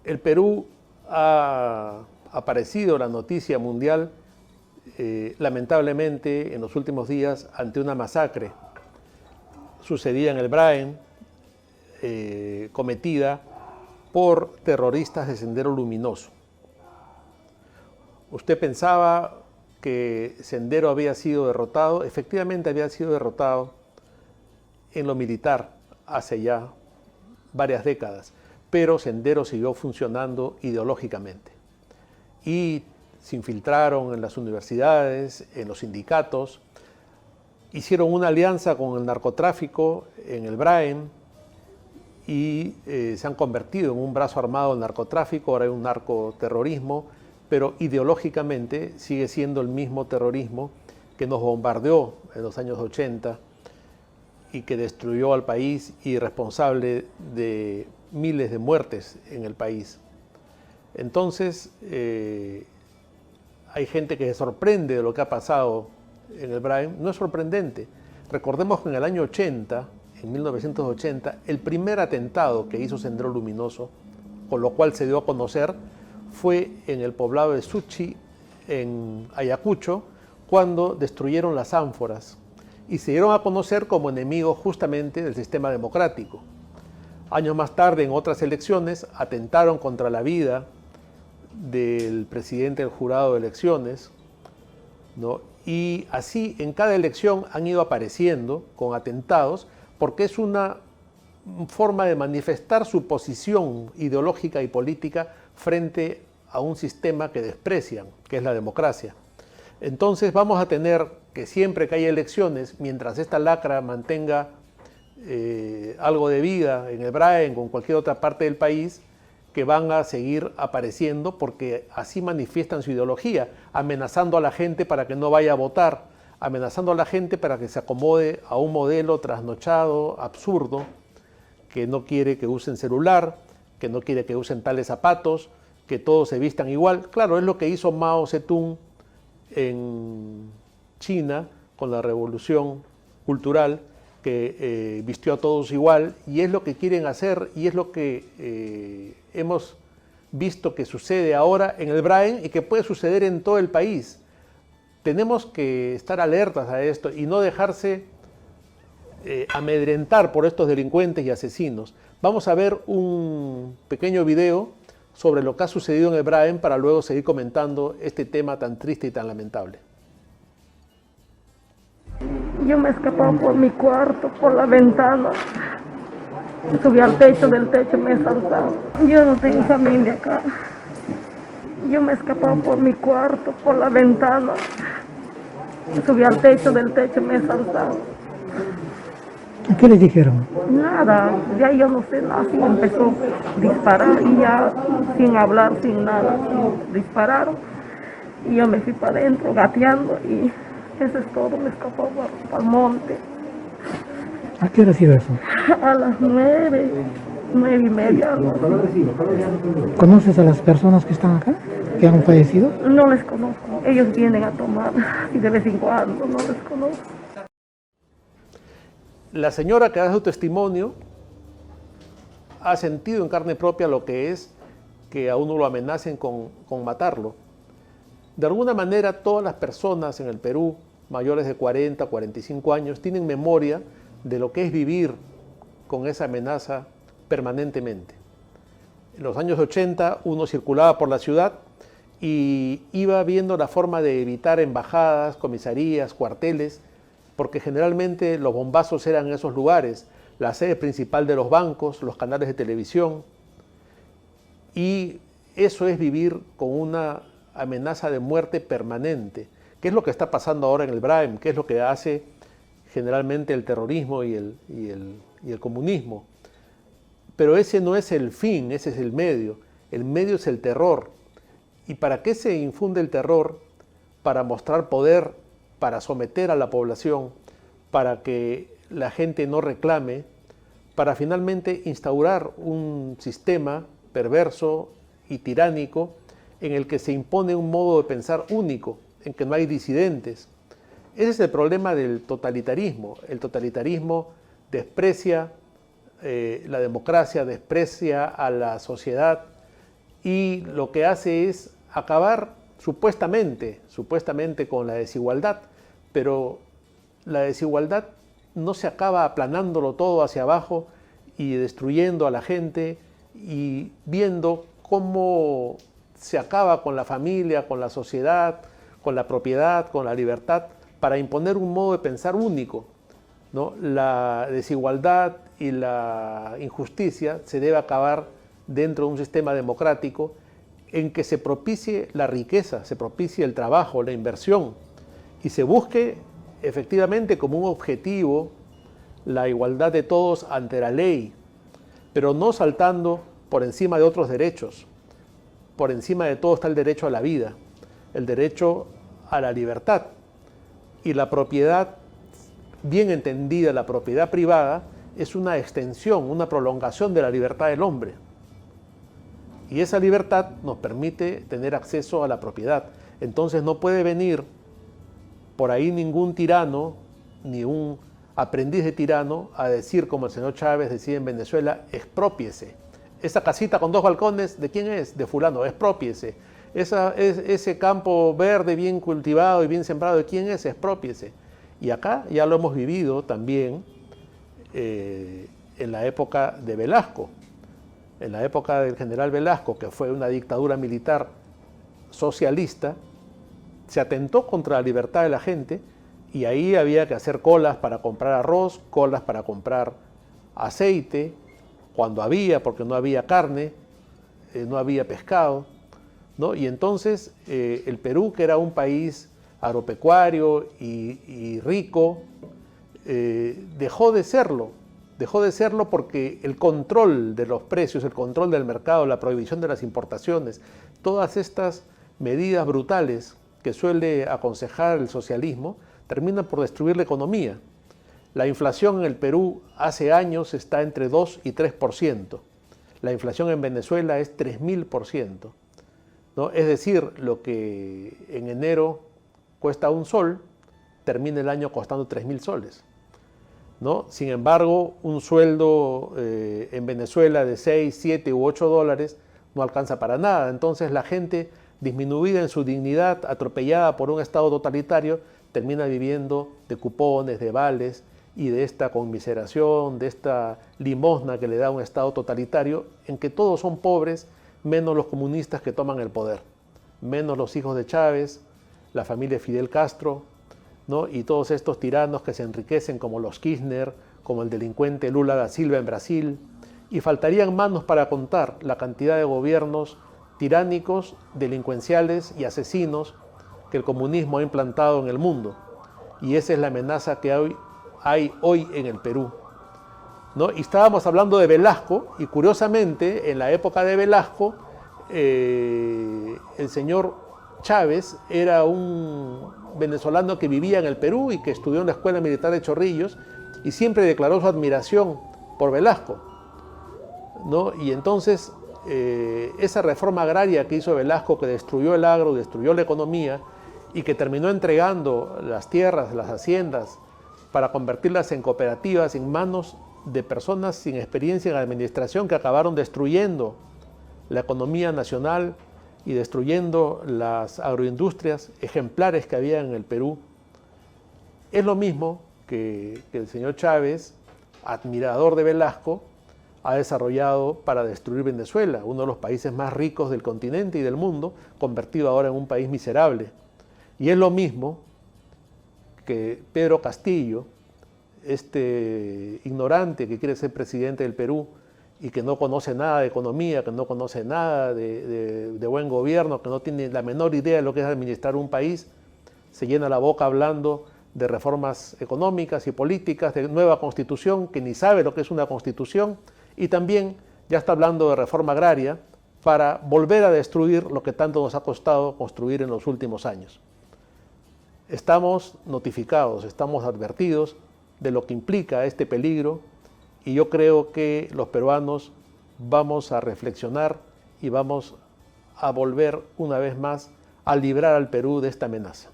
El Perú ha aparecido la noticia mundial, lamentablemente, en los últimos días ante una masacre sucedida en el Braen, cometida por terroristas de Sendero Luminoso. Usted pensaba que Sendero había sido derrotado, efectivamente había sido derrotado en lo militar hace ya varias décadas, pero Sendero siguió funcionando ideológicamente y se infiltraron en las universidades, en los sindicatos, hicieron una alianza con el narcotráfico en el Braen y se han convertido en un brazo armado del narcotráfico. Ahora hay un narcoterrorismo, pero ideológicamente sigue siendo el mismo terrorismo que nos bombardeó en los años 80 y que destruyó al país y responsable de miles de muertes en el país. Entonces, hay gente que se sorprende de lo que ha pasado en el Braen. No es sorprendente. Recordemos que en el año 80, en 1980, el primer atentado que hizo Sendero Luminoso, con lo cual se dio a conocer, fue en el poblado de Suchi, en Ayacucho, cuando destruyeron las ánforas y se dieron a conocer como enemigos justamente del sistema democrático. Años más tarde, en otras elecciones, atentaron contra la vida del presidente del jurado de elecciones, ¿no? Y así en cada elección han ido apareciendo con atentados, porque es una forma de manifestar su posición ideológica y política frente a un sistema que desprecian, que es la democracia. Entonces vamos a tener que siempre que haya elecciones, mientras esta lacra mantenga algo de vida en el Braen o en cualquier otra parte del país, que van a seguir apareciendo porque así manifiestan su ideología, amenazando a la gente para que no vaya a votar, amenazando a la gente para que se acomode a un modelo trasnochado, absurdo, que no quiere que usen celular, que no quiere que usen tales zapatos, que todos se vistan igual. Claro, es lo que hizo Mao Zedong en China con la revolución cultural, que vistió a todos igual, y es lo que quieren hacer y es lo que hemos visto que sucede ahora en el Braen y que puede suceder en todo el país. Tenemos que estar alertas a esto y no dejarse amedrentar por estos delincuentes y asesinos. Vamos a ver un pequeño video sobre lo que ha sucedido en el Braen para luego seguir comentando este tema tan triste y tan lamentable. Yo me escapaba por mi cuarto, por la ventana. Subí al techo, del techo me saltaba. Yo no tengo familia acá. Yo me escapaba por mi cuarto, por la ventana. Subí al techo, del techo me saltaba. ¿Qué les dijeron? Nada, ya yo no sé nada. Así empezó a disparar y ya sin hablar, sin nada. Dispararon y yo me fui para adentro gateando y eso es todo, me escapó para el monte. ¿A qué hora ha sido eso? A las 9:30. ¿Conoces a las personas que están acá, que han fallecido? No les conozco, ellos vienen a tomar y de vez en cuando, no les conozco. La señora que da su testimonio ha sentido en carne propia lo que es que a uno lo amenacen con matarlo. De alguna manera, todas las personas en el Perú, mayores de 40, 45 años, tienen memoria de lo que es vivir con esa amenaza permanentemente. En los años 80 uno circulaba por la ciudad y iba viendo la forma de evitar embajadas, comisarías, cuarteles, porque generalmente los bombazos eran en esos lugares, la sede principal de los bancos, los canales de televisión, y eso es vivir con una amenaza de muerte permanente. ¿Qué es lo que está pasando ahora en el Braen? ¿Qué es lo que hace generalmente el terrorismo y el comunismo? Pero ese no es el fin, ese es el medio. El medio es el terror. ¿Y para qué se infunde el terror? Para mostrar poder, para someter a la población, para que la gente no reclame, para finalmente instaurar un sistema perverso y tiránico en el que se impone un modo de pensar único, en que no hay disidentes. Ese es el problema del totalitarismo. El totalitarismo desprecia la democracia, desprecia a la sociedad y lo que hace es acabar supuestamente con la desigualdad, pero la desigualdad no se acaba aplanándolo todo hacia abajo y destruyendo a la gente y viendo cómo se acaba con la familia, con la sociedad, con la propiedad, con la libertad, para imponer un modo de pensar único, ¿no? La desigualdad y la injusticia se debe acabar dentro de un sistema democrático en que se propicie la riqueza, se propicie el trabajo, la inversión, y se busque efectivamente como un objetivo la igualdad de todos ante la ley, pero no saltando por encima de otros derechos. Por encima de todo está el derecho a la vida, el derecho a la libertad, y la propiedad, bien entendida, la propiedad privada, es una extensión, una prolongación de la libertad del hombre. Y esa libertad nos permite tener acceso a la propiedad. Entonces no puede venir por ahí ningún tirano, ni un aprendiz de tirano, a decir, como el señor Chávez decía en Venezuela, exprópiese. Esa casita con 2 balcones, ¿de quién es? De fulano, exprópiese. Ese campo verde bien cultivado y bien sembrado, ¿de quién es? Exprópiese. Y acá ya lo hemos vivido también en la época de Velasco. En la época del general Velasco, que fue una dictadura militar socialista, se atentó contra la libertad de la gente y ahí había que hacer colas para comprar arroz, colas para comprar aceite, cuando había, porque no había carne, no había pescado, ¿no? Y entonces el Perú, que era un país agropecuario y rico, dejó de serlo porque el control de los precios, el control del mercado, la prohibición de las importaciones, todas estas medidas brutales que suele aconsejar el socialismo, terminan por destruir la economía. La inflación en el Perú hace años está entre 2 y 3%. La inflación en Venezuela es 3000%, ¿no? Es decir, lo que en enero cuesta un sol, termina el año costando 3000 soles. ¿No? Sin embargo, un sueldo en Venezuela de 6, 7 u 8 dólares no alcanza para nada. Entonces la gente, disminuida en su dignidad, atropellada por un Estado totalitario, termina viviendo de cupones, de vales y de esta conmiseración, de esta limosna que le da un Estado totalitario, en que todos son pobres, menos los comunistas que toman el poder, menos los hijos de Chávez, la familia Fidel Castro, ¿no? Y todos estos tiranos que se enriquecen como los Kirchner, como el delincuente Lula da Silva en Brasil, y faltarían manos para contar la cantidad de gobiernos tiránicos, delincuenciales y asesinos que el comunismo ha implantado en el mundo. Y esa es la amenaza que hay hoy en el Perú, ¿no? Y estábamos hablando de Velasco, y curiosamente, en la época de Velasco, el señor Chávez era un venezolano que vivía en el Perú y que estudió en la Escuela Militar de Chorrillos y siempre declaró su admiración por Velasco, ¿no? Y entonces esa reforma agraria que hizo Velasco, que destruyó el agro, destruyó la economía y que terminó entregando las tierras, las haciendas, para convertirlas en cooperativas en manos de personas sin experiencia en administración que acabaron destruyendo la economía nacional y destruyendo las agroindustrias ejemplares que había en el Perú. Es lo mismo que el señor Chávez, admirador de Velasco, ha desarrollado para destruir Venezuela, uno de los países más ricos del continente y del mundo, convertido ahora en un país miserable. Y es lo mismo que Pedro Castillo, este ignorante que quiere ser presidente del Perú y que no conoce nada de economía, que no conoce nada de buen gobierno, que no tiene la menor idea de lo que es administrar un país, se llena la boca hablando de reformas económicas y políticas, de nueva constitución, que ni sabe lo que es una constitución, y también ya está hablando de reforma agraria para volver a destruir lo que tanto nos ha costado construir en los últimos años. Estamos notificados, estamos advertidos de lo que implica este peligro, y yo creo que los peruanos vamos a reflexionar y vamos a volver una vez más a librar al Perú de esta amenaza.